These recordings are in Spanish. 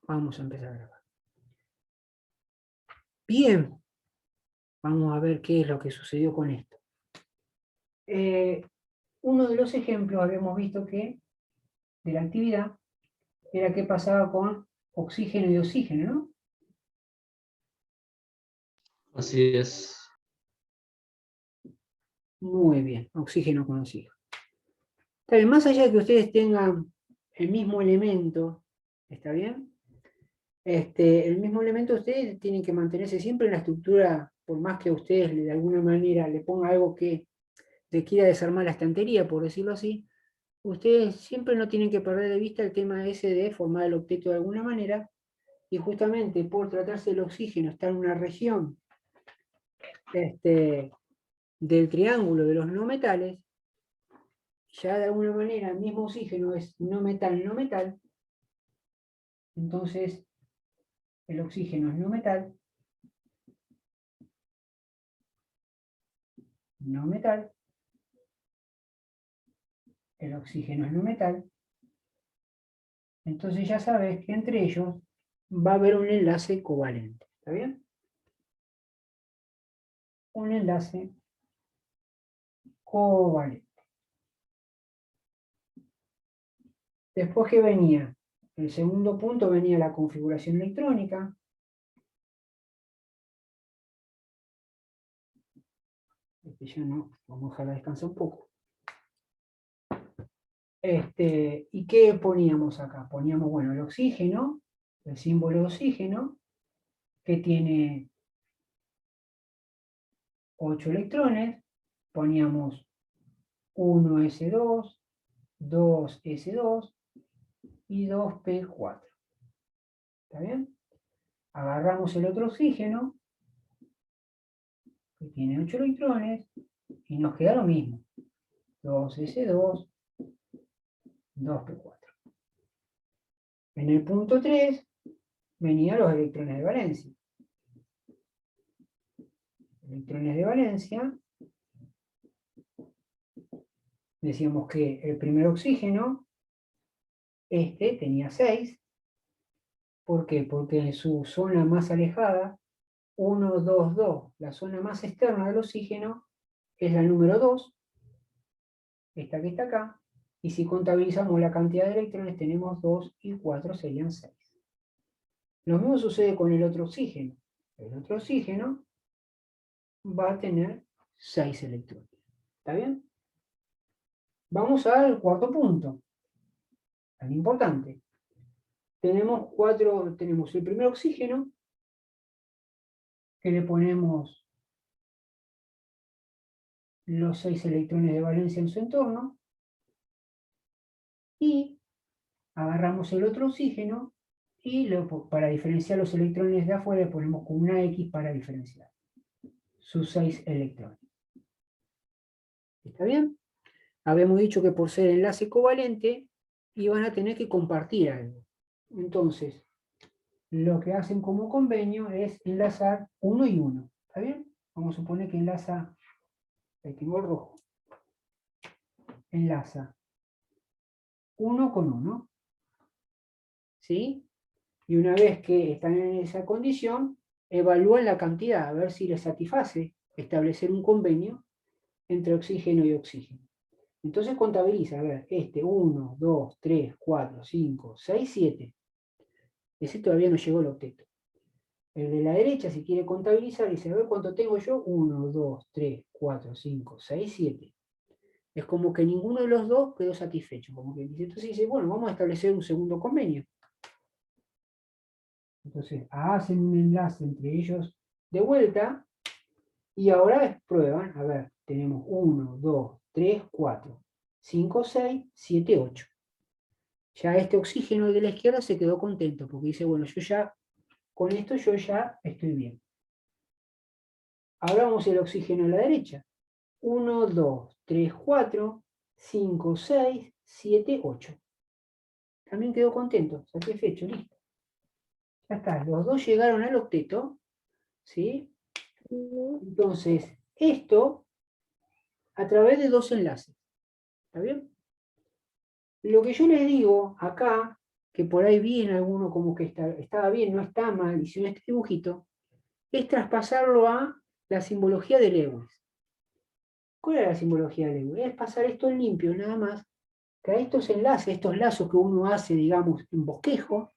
Vamos a empezar a grabar. Bien, vamos a ver qué es lo que sucedió con esto. Uno de los ejemplos habíamos visto que de la actividad era qué pasaba con oxígeno y oxígeno, ¿no? Así es. Muy bien, oxígeno con oxígeno. Está bien, más allá de que ustedes tengan el mismo elemento, ¿está bien? El mismo elemento ustedes tienen que mantenerse siempre en la estructura, por más que ustedes de alguna manera le pongan algo que le quiera desarmar la estantería, por decirlo así, ustedes siempre no tienen que perder de vista el tema ese de formar el octeto de alguna manera, y justamente por tratarse del oxígeno, está en una región del triángulo de los no metales, ya de alguna manera el mismo oxígeno es no metal, entonces el oxígeno es no metal, el oxígeno es no metal, entonces ya sabes que entre ellos va a haber un enlace covalente, ¿está bien? Un enlace covalente. Después que venía, el segundo punto venía la configuración electrónica. Ya no, vamos a dejarla descansar un poco. ¿Y qué poníamos acá? Poníamos, bueno, el oxígeno, el símbolo de oxígeno, que tiene 8 electrones. Poníamos 1s2, 2s2 y 2p4. ¿Está bien? Agarramos el otro oxígeno, que tiene 8 electrones, y nos queda lo mismo. 2s2, 2p4. En el punto 3 venían los electrones de valencia. Electrones de valencia, decíamos que el primer oxígeno, tenía 6. ¿Por qué? Porque en su zona más alejada, 1, 2, 2, la zona más externa del oxígeno, es la número 2, esta que está acá, y si contabilizamos la cantidad de electrones, tenemos 2 y 4 serían 6. Lo mismo sucede con el otro oxígeno. El otro oxígeno va a tener 6 electrones. ¿Está bien? Vamos al cuarto punto, tan importante. Tenemos el primer oxígeno, que le ponemos los 6 electrones de valencia en su entorno, y agarramos el otro oxígeno, y para diferenciar los electrones de afuera le ponemos con una X para diferenciar sus 6 electrones. ¿Está bien? Habíamos dicho que por ser enlace covalente, iban a tener que compartir algo. Entonces, lo que hacen como convenio es enlazar 1 y 1. ¿Está bien? Vamos a suponer que enlaza, ahí tengo el rojo, enlaza 1 con 1. ¿Sí? Y una vez que están en esa condición, evalúan la cantidad, a ver si les satisface establecer un convenio entre oxígeno y oxígeno. Entonces contabiliza, a ver, 1, 2, 3, 4, 5, 6, 7. Ese todavía no llegó al octeto. El de la derecha, si quiere contabilizar, dice, a ver cuánto tengo yo, 1, 2, 3, 4, 5, 6, 7. Es como que ninguno de los dos quedó satisfecho. Como que dice, entonces dice, bueno, vamos a establecer un segundo convenio. Entonces hacen un enlace entre ellos de vuelta, y ahora prueban, a ver, tenemos 1, 2, 3, 4, 5, 6, 7, 8. Ya este oxígeno de la izquierda se quedó contento, porque dice, bueno, con esto yo ya estoy bien. Ahora vamos al oxígeno de la derecha. 1, 2, 3, 4, 5, 6, 7, 8. También quedó contento, satisfecho, listo. Ya está, los dos llegaron al octeto, ¿sí? Entonces, esto a través de dos enlaces. ¿Está bien? Lo que yo les digo acá que por ahí vi en alguno como que estaba bien, no está mal, hicieron este dibujito, es traspasarlo a la simbología de Lewis. ¿Cuál es la simbología de Lewis? Es pasar esto en limpio, nada más, que a estos enlaces, estos lazos que uno hace, digamos, en bosquejo,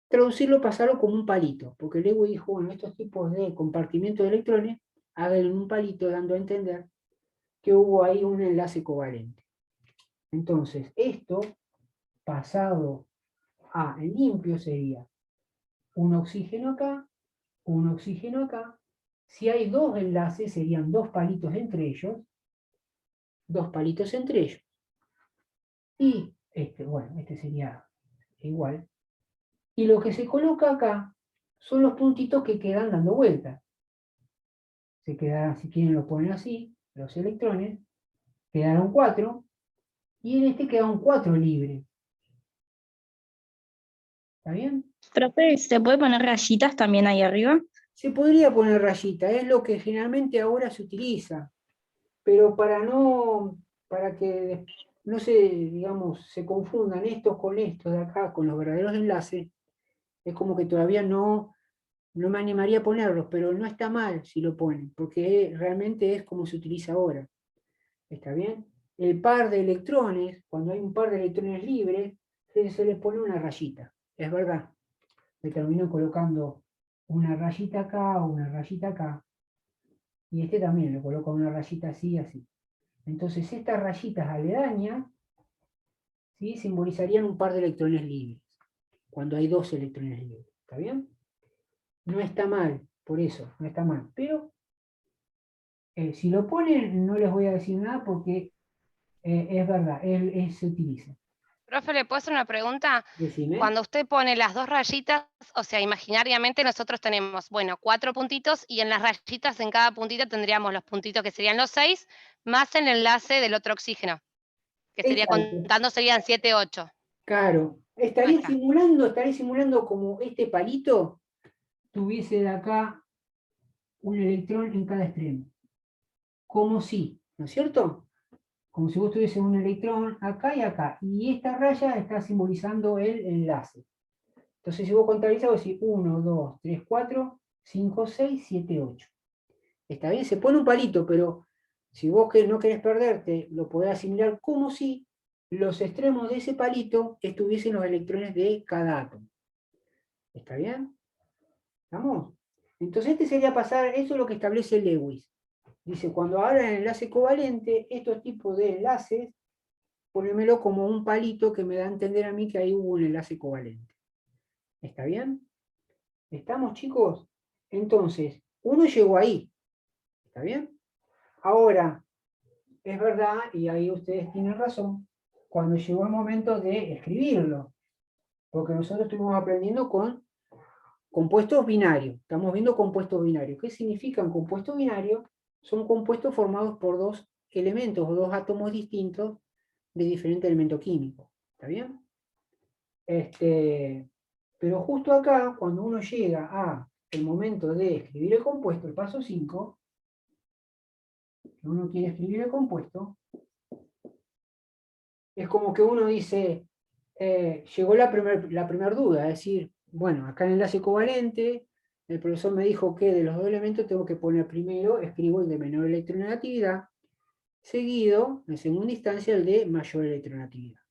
traducirlo, pasarlo como un palito, porque Lewis dijo, bueno, estos tipos de compartimiento de electrones, háganlo en un palito, dando a entender que hubo ahí un enlace covalente. Entonces, esto pasado a en limpio sería un oxígeno acá, un oxígeno acá. Si hay dos enlaces, serían dos palitos entre ellos, dos palitos entre ellos. Y bueno, este sería igual. Y lo que se coloca acá son los puntitos que quedan dando vueltas. Se quedarán, si quieren lo ponen así, los electrones, quedaron 4, y en este queda un 4 libre. ¿Está bien? Profe, ¿se puede poner rayitas también ahí arriba? Se podría poner rayita, es lo que generalmente ahora se utiliza, pero para que no se, digamos, se confundan estos con estos de acá, con los verdaderos enlaces, es como que todavía no me animaría a ponerlos, pero no está mal si lo ponen, porque realmente es como se utiliza ahora. ¿Está bien? El par de electrones, cuando hay un par de electrones libres, se les pone una rayita, es verdad. Le termino colocando una rayita acá, una rayita acá, y este también le coloco una rayita así, así. Entonces estas rayitas aledañas, ¿sí?, simbolizarían un par de electrones libres, cuando hay dos electrones libres. ¿Está bien? No está mal, por eso, no está mal. Pero si lo ponen, no les voy a decir nada porque es verdad, se utiliza. Profe, ¿le puedo hacer una pregunta? Decime. Cuando usted pone las dos rayitas, o sea, imaginariamente nosotros tenemos, bueno, 4 puntitos y en las rayitas en cada puntito tendríamos los puntitos que serían los 6, más el enlace del otro oxígeno, que sería Exacto. contando serían 7, 8. Claro, Ahí está. estaría simulando como este palito tuviese de acá un electrón en cada extremo. Como si, ¿no es cierto? Como si vos tuviese un electrón acá y acá. Y esta raya está simbolizando el enlace. Entonces, si vos contabilizás, vos decís 1, 2, 3, 4, 5, 6, 7, 8. Está bien, se pone un palito, pero si vos no querés perderte, lo podés asimilar como si los extremos de ese palito estuviesen los electrones de cada átomo. ¿Está bien? ¿Estamos? Entonces este sería pasar, eso es lo que establece Lewis. Dice, cuando hablan de enlace covalente, estos tipos de enlaces, ponémelo como un palito que me da a entender a mí que ahí hubo un enlace covalente. ¿Está bien? ¿Estamos, chicos? Entonces, uno llegó ahí. ¿Está bien? Ahora, es verdad, y ahí ustedes tienen razón, cuando llegó el momento de escribirlo, porque nosotros estuvimos aprendiendo con compuestos binarios, estamos viendo compuestos binarios. ¿Qué significan compuestos binarios? Son compuestos formados por dos elementos o dos átomos distintos de diferente elemento químico. ¿Está bien? Pero justo acá, cuando uno llega a el momento de escribir el compuesto, el paso 5, que uno quiere escribir el compuesto, es como que uno dice, llegó la primer duda, es decir, bueno, acá en el enlace covalente, el profesor me dijo que de los dos elementos tengo que poner primero, escribo el de menor electronegatividad, seguido, en segunda instancia, el de mayor electronegatividad.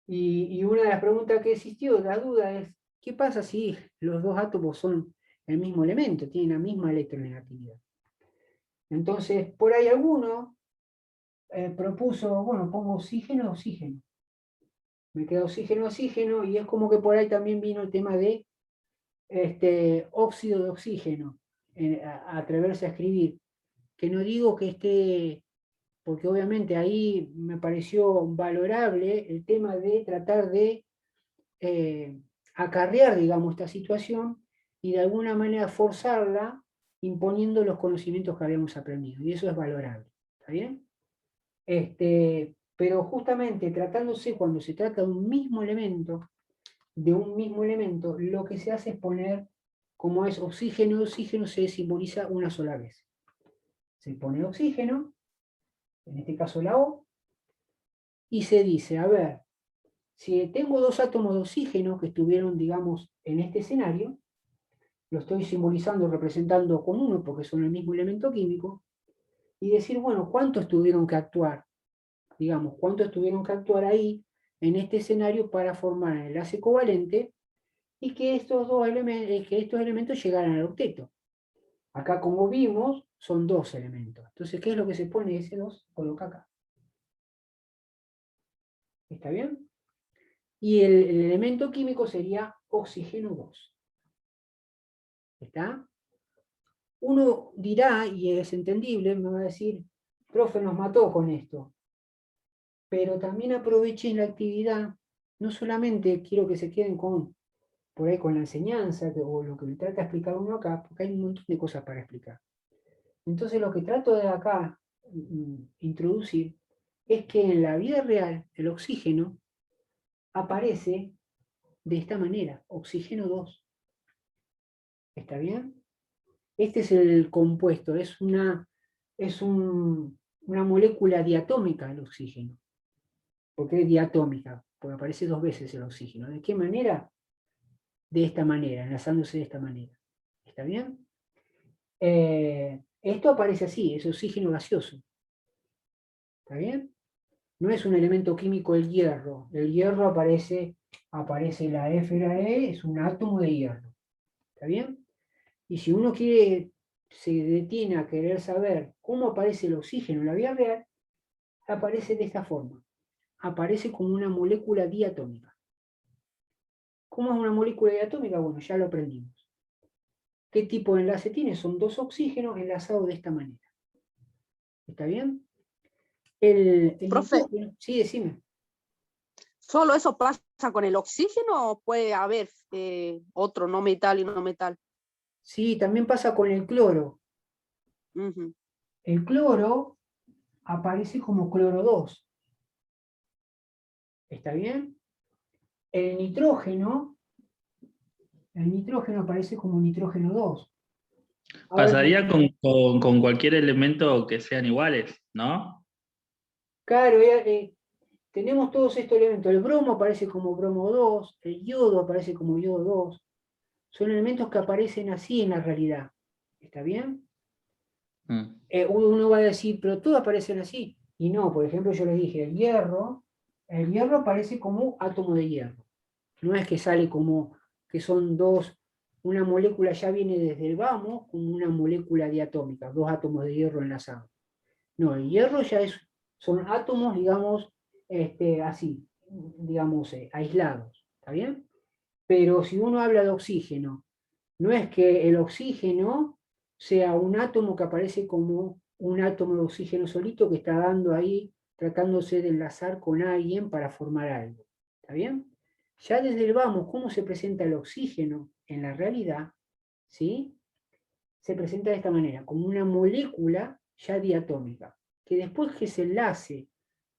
Y una de las preguntas que existió, la duda es, ¿qué pasa si los dos átomos son el mismo elemento, tienen la misma electronegatividad? Entonces, por ahí alguno propuso, bueno, pongo oxígeno, oxígeno. Me queda oxígeno, oxígeno, y es como que por ahí también vino el tema de óxido de oxígeno, a atreverse a escribir. Que no digo que esté, porque obviamente ahí me pareció valorable el tema de tratar de acarrear, digamos, esta situación y de alguna manera forzarla imponiendo los conocimientos que habíamos aprendido. Y eso es valorable. ¿Está bien? Pero justamente tratándose, cuando se trata de un mismo elemento, lo que se hace es poner, como es oxígeno, oxígeno se simboliza una sola vez. Se pone oxígeno, en este caso la O, y se dice, a ver, Si tengo dos átomos de oxígeno que estuvieron, digamos, en este escenario, lo estoy simbolizando, representando con uno, porque son el mismo elemento químico, y decir, bueno, ¿cuántos tuvieron que actuar? Digamos, ¿cuántos tuvieron que actuar ahí, en este escenario, para formar el enlace covalente, y que estos elementos llegaran al octeto? Acá, como vimos, son dos elementos. Entonces, ¿qué es lo que se pone? Ese 2 coloca acá. ¿Está bien? Y el elemento químico sería oxígeno 2. ¿Está? Uno dirá, y es entendible, me va a decir, profe, nos mató con esto. Pero también aprovechen la actividad, no solamente quiero que se queden por ahí con la enseñanza, o lo que me trata de explicar uno acá, porque hay un montón de cosas para explicar. Entonces lo que trato de acá introducir es que en la vida real el oxígeno aparece de esta manera, oxígeno 2. ¿Está bien? Este es el compuesto, una molécula diatómica el oxígeno. ¿Por qué diatómica? Porque aparece dos veces el oxígeno. ¿De qué manera? De esta manera, enlazándose de esta manera. ¿Está bien? Esto aparece así, es oxígeno gaseoso. ¿Está bien? No es un elemento químico el hierro. El hierro aparece la Fe, es un átomo de hierro. ¿Está bien? Y si uno se detiene a querer saber cómo aparece el oxígeno en la vida real, aparece de esta forma. Aparece como una molécula diatómica. ¿Cómo es una molécula diatómica? Bueno, ya lo aprendimos. ¿Qué tipo de enlace tiene? Son dos oxígenos enlazados de esta manera. ¿Está bien? El Profe, nitrógeno, sí, decime. ¿solo eso pasa con el oxígeno o puede haber otro no metal y no metal? Sí, también pasa con el cloro. Ujú. El cloro aparece como cloro 2. ¿Está bien? El nitrógeno aparece como nitrógeno 2. Ahora, Pasaría con cualquier elemento que sean iguales, ¿no? claro, tenemos todos estos elementos. El bromo aparece como bromo 2, el yodo aparece como yodo 2. Son elementos que aparecen así en la realidad. ¿Está bien? Mm. Uno va a decir, pero todos aparecen así. Y no, por ejemplo, yo les dije, el hierro aparece como átomo de hierro. No es que sale como que son dos, una molécula ya viene desde el vamos como una molécula diatómica, dos átomos de hierro enlazados. No, el hierro ya son átomos, digamos, así, digamos, aislados. ¿Está bien? Pero si uno habla de oxígeno, no es que el oxígeno sea un átomo que aparece como un átomo de oxígeno solito que está dando ahí, tratándose de enlazar con alguien para formar algo. ¿Está bien? Ya desde el vamos, ¿cómo se presenta el oxígeno en la realidad? ¿Sí? Se presenta de esta manera, como una molécula ya diatómica, que después que se enlace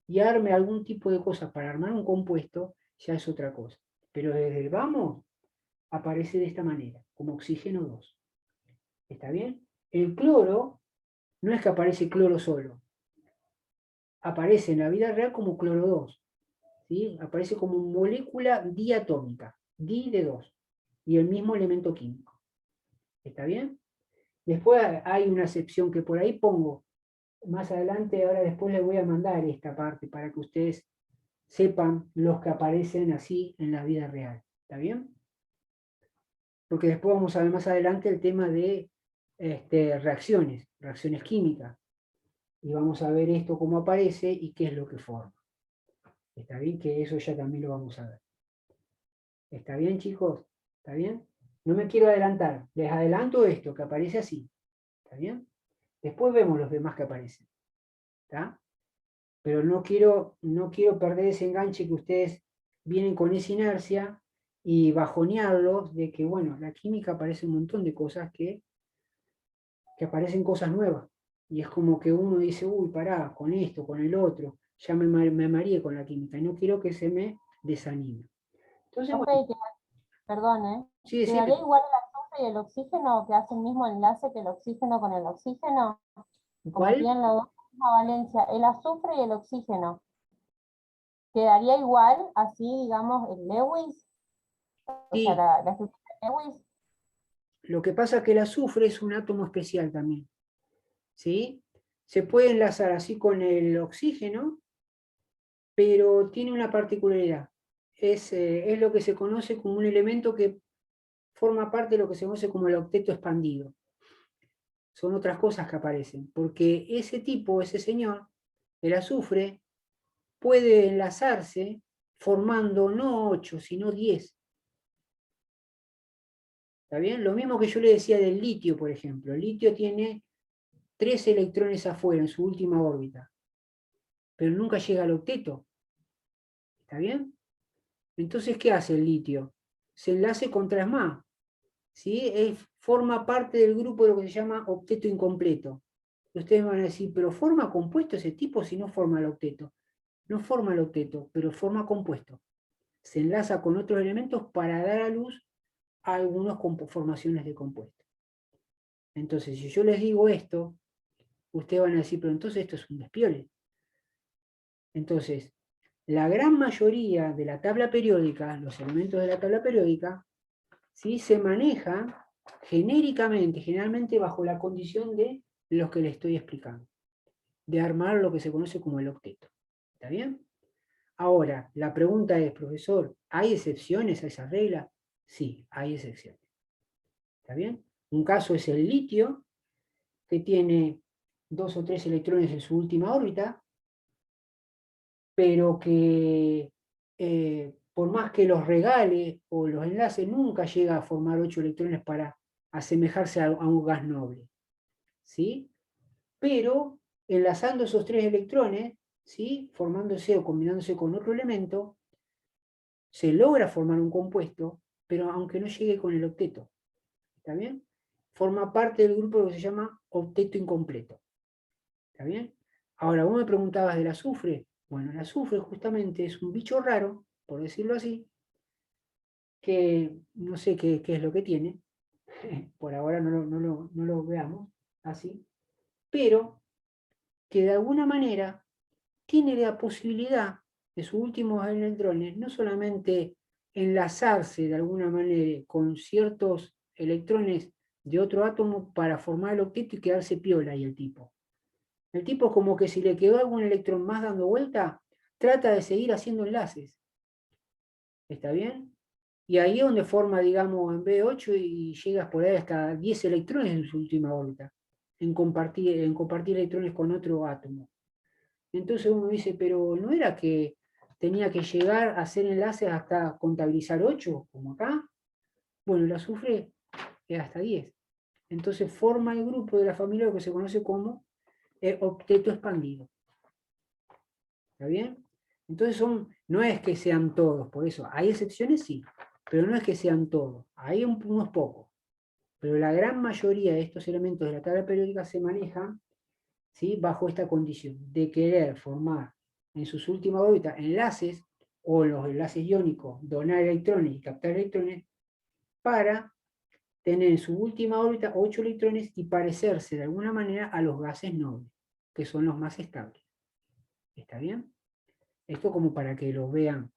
y arme algún tipo de cosas para armar un compuesto, ya es otra cosa. Pero desde el vamos aparece de esta manera, como oxígeno 2. ¿Está bien? El cloro no es que aparece cloro solo, aparece en la vida real como cloro 2. ¿Sí? Aparece como molécula diatómica, di de 2, y el mismo elemento químico. ¿Está bien? Después hay una excepción que por ahí pongo más adelante, ahora después les voy a mandar esta parte para que ustedes sepan los que aparecen así en la vida real. ¿Está bien? Porque después vamos a ver más adelante el tema de reacciones químicas. Y vamos a ver esto cómo aparece y qué es lo que forma. ¿Está bien? Que eso ya también lo vamos a ver. ¿Está bien, chicos? ¿Está bien? No me quiero adelantar. Les adelanto esto, que aparece así. ¿Está bien? Después vemos los demás que aparecen. ¿Está? Pero no quiero perder ese enganche que ustedes vienen con esa inercia y bajonearlos de que, bueno, la química aparece un montón de cosas que aparecen cosas nuevas. Y es como que uno dice, uy, pará, con esto, con el otro, ya me mareé con la química y no quiero que se me desanime. Entonces, Profe, bueno, perdón, sí, ¿quedaría decime, igual el azufre y el oxígeno que hacen el mismo enlace que el oxígeno con el oxígeno? Como ¿cuál? tienen la misma valencia, el azufre y el oxígeno. quedaría igual, así, digamos, el Lewis, o Sí. sea, la estructura de Lewis. Lo que pasa es que el azufre es un átomo especial también, ¿sí? Se puede enlazar así con el oxígeno, pero tiene una particularidad. Es lo que se conoce como un elemento que forma parte de lo que se conoce como el octeto expandido. Son otras cosas que aparecen, porque ese tipo, ese señor, el azufre, puede enlazarse formando no 8, sino 10. ¿Está bien? Lo mismo que yo le decía del litio, por ejemplo. El litio tiene 3 electrones afuera en su última órbita, pero nunca llega al octeto. ¿Está bien? Entonces, ¿qué hace el litio? Se enlace con 3 más. ¿Sí? Forma parte del grupo de lo que se llama octeto incompleto. Ustedes van a decir, pero ¿forma compuesto ese tipo si no forma el octeto? No forma el octeto, pero forma compuesto. Se enlaza con otros elementos para dar a luz a algunas formaciones de compuesto. Entonces, si yo les digo esto, ustedes van a decir, pero entonces esto es un despiole. Entonces, la gran mayoría de la tabla periódica, los elementos de la tabla periódica, ¿sí? Se manejan genéricamente, generalmente bajo la condición de los que les estoy explicando, de armar lo que se conoce como el octeto. ¿Está bien? Ahora, la pregunta es, profesor, ¿hay excepciones a esa regla? Sí, hay excepciones. ¿Está bien? Un caso es el litio, que tiene 2 o 3 electrones en su última órbita, pero que por más que los regale o los enlace, nunca llega a formar 8 electrones para asemejarse a un gas noble. ¿Sí? Pero enlazando esos 3 electrones, ¿sí? Formándose o combinándose con otro elemento, se logra formar un compuesto, pero aunque no llegue con el octeto. ¿Está bien? Forma parte del grupo que se llama octeto incompleto. ¿Está bien? Ahora, vos me preguntabas del azufre. Bueno, el azufre justamente es un bicho raro, por decirlo así, que no sé qué es lo que tiene, por ahora no lo veamos así, pero que de alguna manera tiene la posibilidad de sus últimos electrones no solamente enlazarse de alguna manera con ciertos electrones de otro átomo para formar el octeto y quedarse piola ahí el tipo. El tipo es como que si le quedó algún electrón más dando vuelta, trata de seguir haciendo enlaces. ¿Está bien? Y ahí es donde forma, digamos, en vez de 8 y llegas por ahí hasta 10 electrones en su última órbita, en compartir electrones con otro átomo. Entonces uno dice, pero ¿no era que tenía que llegar a hacer enlaces hasta contabilizar 8, como acá? Bueno, el azufre es hasta 10. Entonces forma el grupo de la familia lo que se conoce como octeto expandido. ¿Está bien? Entonces no es que sean todos, por eso hay excepciones sí, pero no es que sean todos, hay unos pocos. Pero la gran mayoría de estos elementos de la tabla periódica se manejan, ¿sí? Bajo esta condición de querer formar en sus últimas órbitas enlaces, o los enlaces iónicos, donar electrones y captar electrones, para tener en su última órbita 8 electrones y parecerse de alguna manera a los gases nobles, que son los más estables. ¿Está bien? Esto como para que lo vean.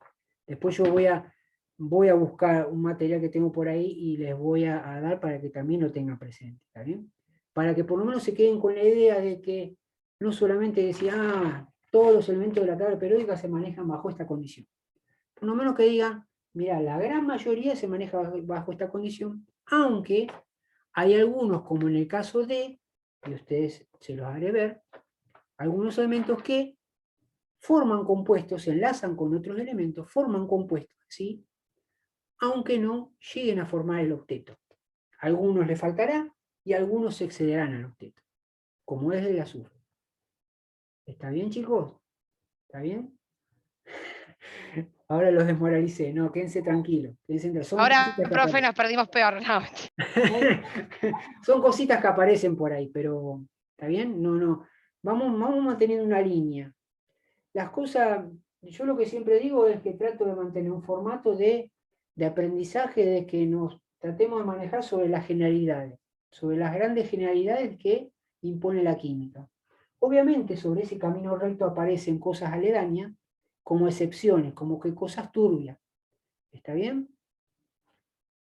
Después yo voy a buscar un material que tengo por ahí y les voy a dar para que también lo tengan presente. ¿Está bien? Para que por lo menos se queden con la idea de que no solamente decir, todos los elementos de la tabla periódica se manejan bajo esta condición. Por lo menos que digan, mira, la gran mayoría se maneja bajo esta condición, aunque hay algunos, como en el caso de, y ustedes se los haré ver, algunos elementos que forman compuestos, se enlazan con otros elementos, forman compuestos, ¿sí? Aunque no lleguen a formar el octeto. A algunos les faltará y algunos se excederán al octeto, como es el azufre. ¿Está bien, chicos? ¿Está bien? Ahora los desmoralicé, no, quédense tranquilos. Ahora, profe, nos perdimos peor. No. Son cositas que aparecen por ahí, pero ¿está bien? No. Vamos manteniendo una línea. Las cosas, yo lo que siempre digo es que trato de mantener un formato de aprendizaje, de que nos tratemos de manejar sobre las generalidades, sobre las grandes generalidades que impone la química. Obviamente sobre ese camino recto aparecen cosas aledañas, como excepciones, como que cosas turbias. ¿Está bien?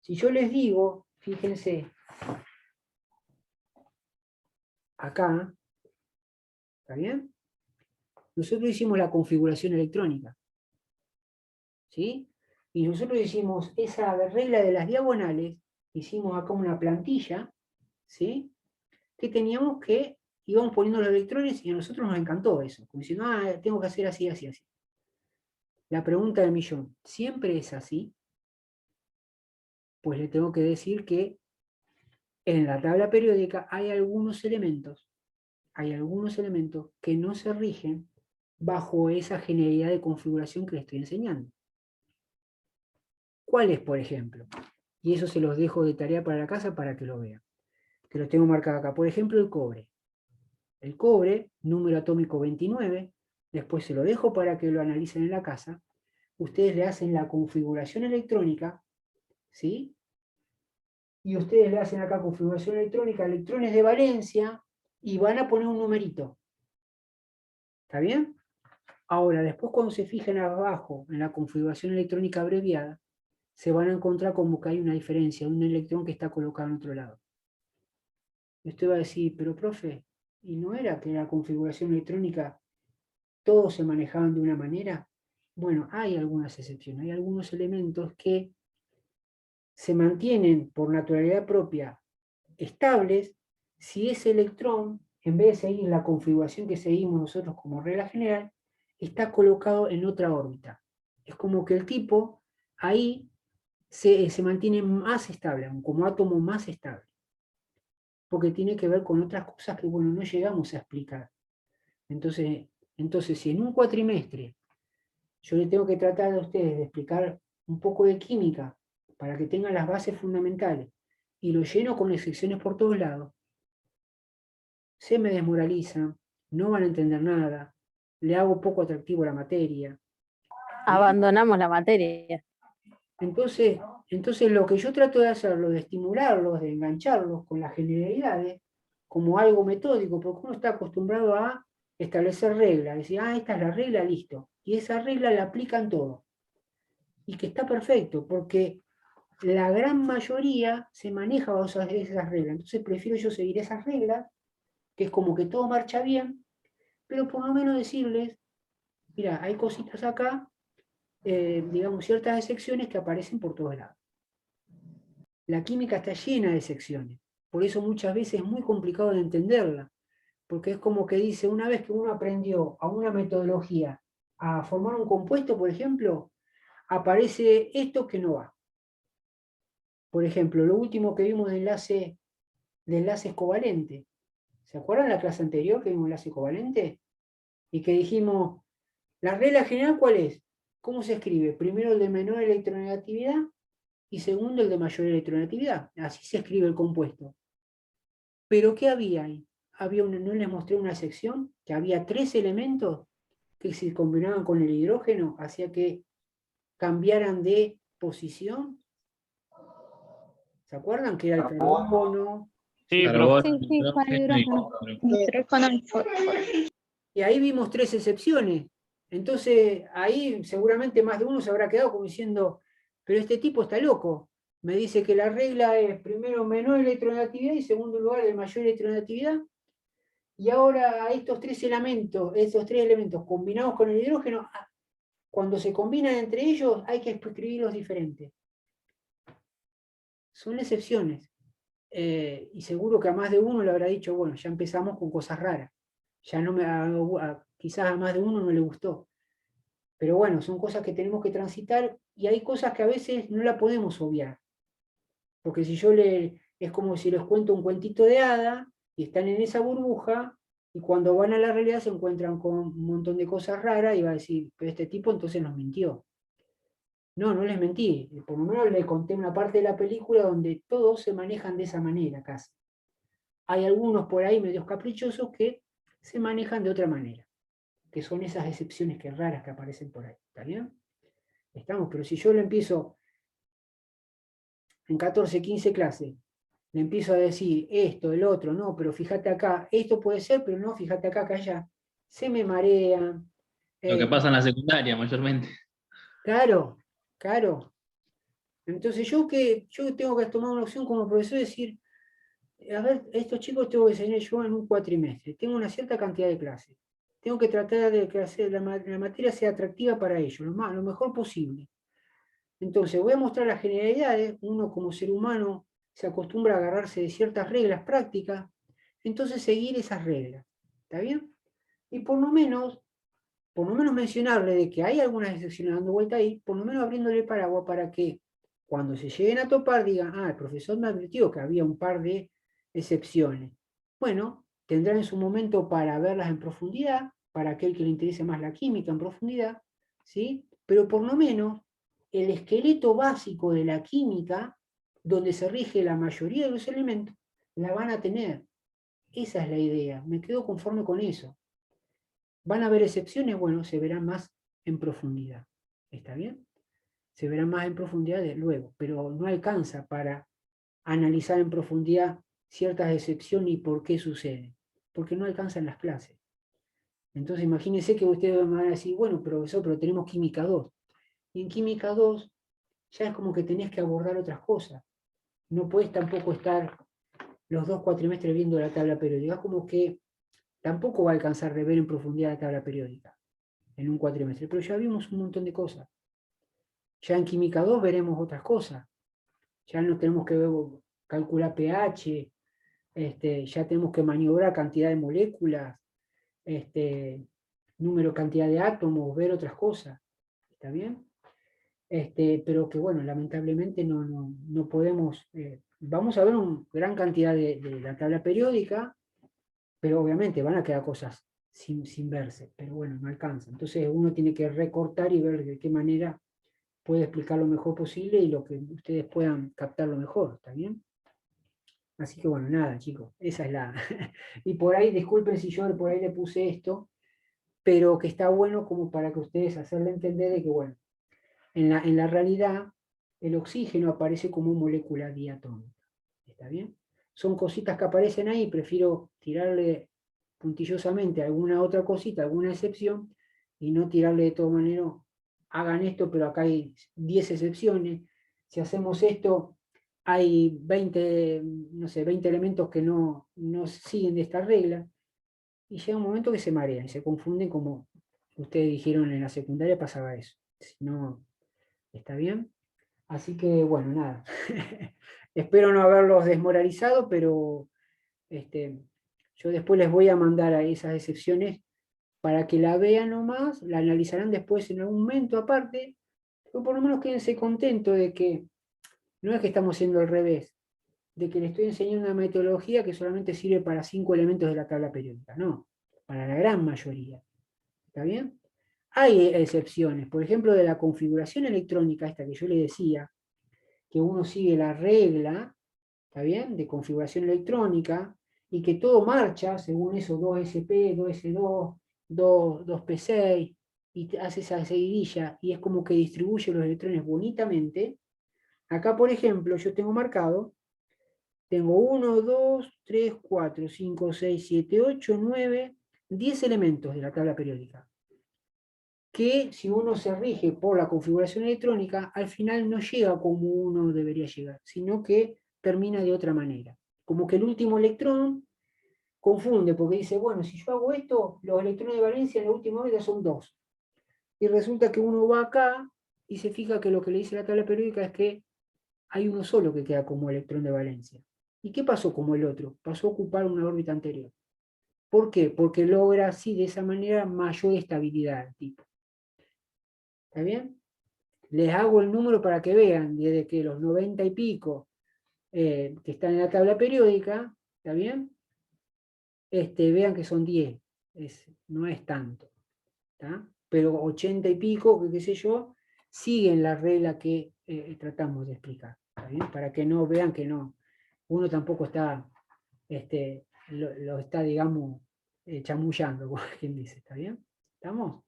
Si yo les digo, fíjense, acá, ¿está bien? Nosotros hicimos la configuración electrónica, ¿sí? Y nosotros hicimos esa regla de las diagonales, hicimos acá una plantilla, ¿sí? Que teníamos que, íbamos poniendo los electrones y a nosotros nos encantó eso, como diciendo, tengo que hacer así, así, así. La pregunta del millón, ¿siempre es así? Pues le tengo que decir que en la tabla periódica hay algunos elementos que no se rigen bajo esa generalidad de configuración que les estoy enseñando. ¿Cuáles, por ejemplo? Y eso se los dejo de tarea para la casa para que lo vean. Que lo tengo marcado acá. Por ejemplo, el cobre. El cobre, número atómico 29, después se lo dejo para que lo analicen en la casa. Ustedes le hacen la configuración electrónica, ¿sí? Y ustedes le hacen acá configuración electrónica, electrones de valencia, y van a poner un numerito. ¿Está bien? Ahora, después cuando se fijan abajo en la configuración electrónica abreviada, se van a encontrar como que hay una diferencia, un electrón que está colocado en otro lado. Y usted va a decir, pero profe, ¿y no era que en la configuración electrónica todos se manejaban de una manera? Bueno, hay algunas excepciones, hay algunos elementos que se mantienen por naturalidad propia estables si ese electrón, en vez de seguir la configuración que seguimos nosotros como regla general, está colocado en otra órbita. Es como que el tipo ahí se mantiene más estable, como átomo más estable. Porque tiene que ver con otras cosas que, bueno, no llegamos a explicar. Entonces, si en un cuatrimestre yo le tengo que tratar a ustedes de explicar un poco de química para que tengan las bases fundamentales y lo lleno con excepciones por todos lados, se me desmoralizan, no van a entender nada, le hago poco atractivo a la materia. Abandonamos la materia. Entonces lo que yo trato de hacerlo, de estimularlos, de engancharlos con las generalidades, como algo metódico, porque uno está acostumbrado a establecer reglas, decir, esta es la regla, listo. Y esa regla la aplican todo. Y que está perfecto, porque la gran mayoría se maneja bajo esas reglas. Entonces prefiero yo seguir esas reglas, que es como que todo marcha bien, pero por lo menos decirles, mira, hay cositas acá, digamos, ciertas excepciones que aparecen por todos lados. La química está llena de secciones, por eso muchas veces es muy complicado de entenderla, porque es como que dice, una vez que uno aprendió a una metodología a formar un compuesto, por ejemplo, aparece esto que no va. Por ejemplo, lo último que vimos de enlaces covalentes. ¿Se acuerdan la clase anterior que vimos enlace covalente? Y que dijimos, la regla general, ¿cuál es? ¿Cómo se escribe? Primero el de menor electronegatividad y segundo el de mayor electronegatividad. Así se escribe el compuesto. ¿Pero qué había ahí? ¿No les mostré una sección? Que había 3 elementos que se combinaban con el hidrógeno, hacía que cambiaran de posición. ¿Se acuerdan? Que era el carbono. Sí, Sí, sí, con el hidrógeno. Hidrógeno y fósforo. Y ahí vimos 3 excepciones. Entonces, ahí seguramente más de uno se habrá quedado como diciendo, pero este tipo está loco. Me dice que la regla es primero menor electronegatividad y segundo lugar el mayor electronegatividad. Y ahora estos tres elementos combinados con el hidrógeno, cuando se combinan entre ellos hay que escribirlos diferentes. Son excepciones. Y seguro que a más de uno le habrá dicho, bueno, ya empezamos con cosas raras. Ya no quizás a más de uno no le gustó. Pero bueno, son cosas que tenemos que transitar y hay cosas que a veces no la podemos obviar. Porque si es como si les cuento un cuentito de hada y están en esa burbuja y cuando van a la realidad se encuentran con un montón de cosas raras y va a decir, pero este tipo entonces nos mintió. No, no les mentí. Por lo menos les conté una parte de la película donde todos se manejan de esa manera casi. Hay algunos por ahí medios caprichosos que se manejan de otra manera, que son esas excepciones que raras que aparecen por ahí. ¿Está bien? Estamos, pero si yo le empiezo en 14, 15 clases, le empiezo a decir esto, el otro, no, pero fíjate acá, esto puede ser, pero no, fíjate acá, acá, allá, se me marean, Lo que pasa en la secundaria mayormente. Claro, claro. Entonces yo tengo que tomar una opción como profesor y decir, a ver, estos chicos tengo que enseñar yo en un cuatrimestre, tengo una cierta cantidad de clases, tengo que tratar de que la materia sea atractiva para ellos, lo mejor posible. Entonces voy a mostrar las generalidades, uno como ser humano se acostumbra a agarrarse de ciertas reglas prácticas, entonces seguir esas reglas, ¿está bien? Y por lo menos mencionarle de que hay algunas excepciones dando vuelta ahí, por lo menos abriéndole el paraguas para que cuando se lleguen a topar digan, ah, el profesor me advirtió que había un par de excepciones. Bueno, tendrán en su momento para verlas en profundidad, para aquel que le interese más la química en profundidad, ¿sí? Pero por lo menos el esqueleto básico de la química, donde se rige la mayoría de los elementos, la van a tener. Esa es la idea, me quedo conforme con eso. ¿Van a haber excepciones? Bueno, se verán más en profundidad. ¿Está bien? Se verán más en profundidad luego, pero no alcanza para analizar en profundidad ciertas excepciones y por qué suceden, porque no alcanzan las clases. Entonces imagínense que ustedes me van a decir, bueno, profesor, pero tenemos química 2. Y en química 2 ya es como que tenés que abordar otras cosas. No podés tampoco estar los 2 cuatrimestres viendo la tabla periódica. Es como que tampoco va a alcanzar de ver en profundidad la tabla periódica en un cuatrimestre, pero ya vimos un montón de cosas. Ya en química 2 veremos otras cosas. Ya no tenemos que calcular pH, ya tenemos que maniobrar cantidad de moléculas, número, cantidad de átomos, ver otras cosas. ¿Está bien? Pero que bueno, lamentablemente no podemos, vamos a ver una gran cantidad de la tabla periódica, pero obviamente van a quedar cosas sin verse, pero bueno, no alcanza. Entonces uno tiene que recortar y ver de qué manera puede explicar lo mejor posible y lo que ustedes puedan captar lo mejor, ¿está bien? Así que bueno, nada, chicos, esa es la... y por ahí, disculpen si yo por ahí le puse esto, pero que está bueno como para que ustedes hacerle entender de que, bueno, en la realidad el oxígeno aparece como molécula diatómica, ¿está bien? Son cositas que aparecen ahí, prefiero tirarle puntillosamente alguna otra cosita, alguna excepción, y no tirarle de todas maneras, hagan esto, pero acá hay 10 excepciones, si hacemos esto, hay 20, no sé, 20 elementos que no siguen de esta regla, y llega un momento que se marean, y se confunden como ustedes dijeron en la secundaria pasaba eso. Si no, ¿está bien? Así que, bueno, nada. Espero no haberlos desmoralizado, pero yo después les voy a mandar a esas excepciones para que la vean nomás, la analizarán después en algún momento aparte, pero por lo menos quédense contentos de que no es que estamos haciendo al revés, de que les estoy enseñando una metodología que solamente sirve para 5 elementos de la tabla periódica, no, para la gran mayoría. ¿Está bien? Hay excepciones, por ejemplo, de la configuración electrónica, esta que yo les decía, que uno sigue la regla, ¿está bien?, de configuración electrónica, y que todo marcha según eso, 2SP, 2S2, 2P6, y hace esa seguidilla, y es como que distribuye los electrones bonitamente. Acá, por ejemplo, yo tengo marcado, tengo 1, 2, 3, 4, 5, 6, 7, 8, 9, 10 elementos de la tabla periódica, que si uno se rige por la configuración electrónica, al final no llega como uno debería llegar, sino que termina de otra manera. Como que el último electrón confunde, porque dice, bueno, si yo hago esto, los electrones de valencia en la última órbita son 2. Y resulta que uno va acá y se fija que lo que le dice la tabla periódica es que hay uno solo que queda como electrón de valencia. ¿Y qué pasó como el otro? Pasó a ocupar una órbita anterior. ¿Por qué? Porque logra así, de esa manera, mayor estabilidad al tipo. ¿Está bien? Les hago el número para que vean, desde que los 90 y pico que están en la tabla periódica, ¿está bien? Vean que son 10, no es tanto, ¿está? Pero 80 y pico, qué sé yo, siguen la regla que tratamos de explicar, ¿está bien? Para que no vean que no, uno tampoco está, lo está, digamos, chamullando, como quien dice, ¿está bien? ¿Estamos?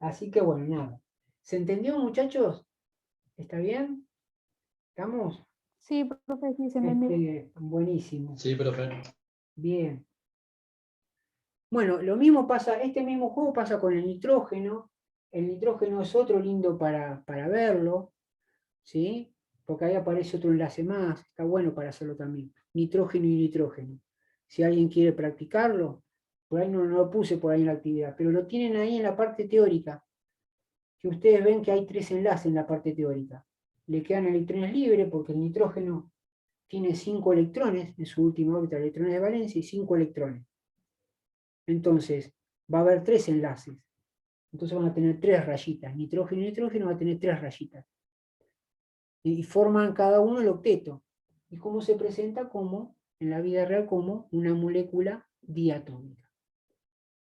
Así que bueno, nada. ¿Se entendió, muchachos? ¿Está bien? ¿Estamos? Sí, profe, sí, se entendió. Buenísimo. Sí, profe. Bien. Bueno, lo mismo pasa, este mismo juego pasa con el nitrógeno. El nitrógeno es otro lindo para verlo, ¿sí? Porque ahí aparece otro enlace más, está bueno para hacerlo también. Nitrógeno y nitrógeno. Si alguien quiere practicarlo, por ahí no lo puse por ahí en la actividad, pero lo tienen ahí en la parte teórica, que ustedes ven que hay 3 enlaces en la parte teórica. Le quedan electrones libres porque el nitrógeno tiene 5 electrones en su última órbita, electrones de valencia y 5 electrones. Entonces, va a haber 3 enlaces. Entonces van a tener 3 rayitas. Nitrógeno y nitrógeno van a tener 3 rayitas. Y forman cada uno el octeto. ¿Y cómo se presenta? Como, en la vida real, como una molécula diatómica.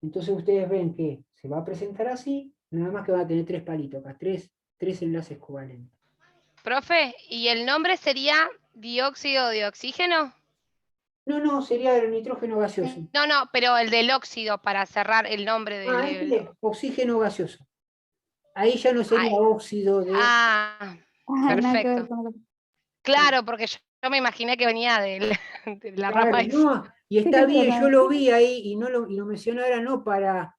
Entonces ustedes ven que se va a presentar así, nada más que van a tener 3 palitos acá, 3 enlaces covalentes. Profe, ¿y el nombre sería dióxido de oxígeno? No, sería el nitrógeno gaseoso. No, pero el del óxido para cerrar el nombre del... Este, oxígeno gaseoso. Ahí ya no sería Ay, óxido de... Nada que ver perfecto. con lo que... Claro, porque yo me imaginé que venía de la Claro, rama esa. no, y está bien, yo lo vi ahí y lo mencionara no para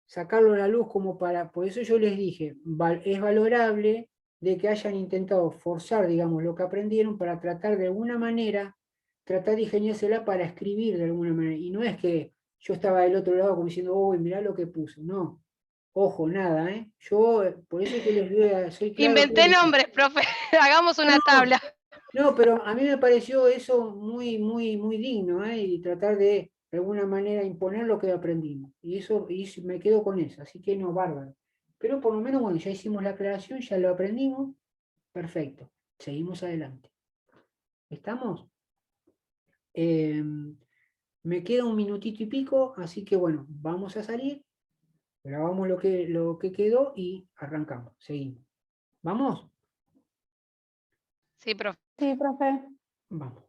sacarlo a la luz como para, por eso yo les dije, es valorable de que hayan intentado forzar, digamos, lo que aprendieron para tratar de alguna manera, tratar de ingeniársela para escribir de alguna manera, y no es que yo estaba del otro lado como diciendo, uy, mirá lo que puso, no, ojo, nada, yo, por eso es que les digo, soy claro. Inventé nombres, profe. Hagamos una tabla. No, pero a mí me pareció eso muy, muy, muy digno, y tratar de alguna manera imponer lo que aprendimos. Y me quedo con eso, así que no, bárbaro. Pero por lo menos, bueno, ya hicimos la aclaración, ya lo aprendimos, perfecto, seguimos adelante. ¿Estamos? Me queda un minutito y pico, así que bueno, vamos a salir, grabamos lo que quedó y arrancamos, seguimos. ¿Vamos? Sí, profe. Sí, profe. Vamos.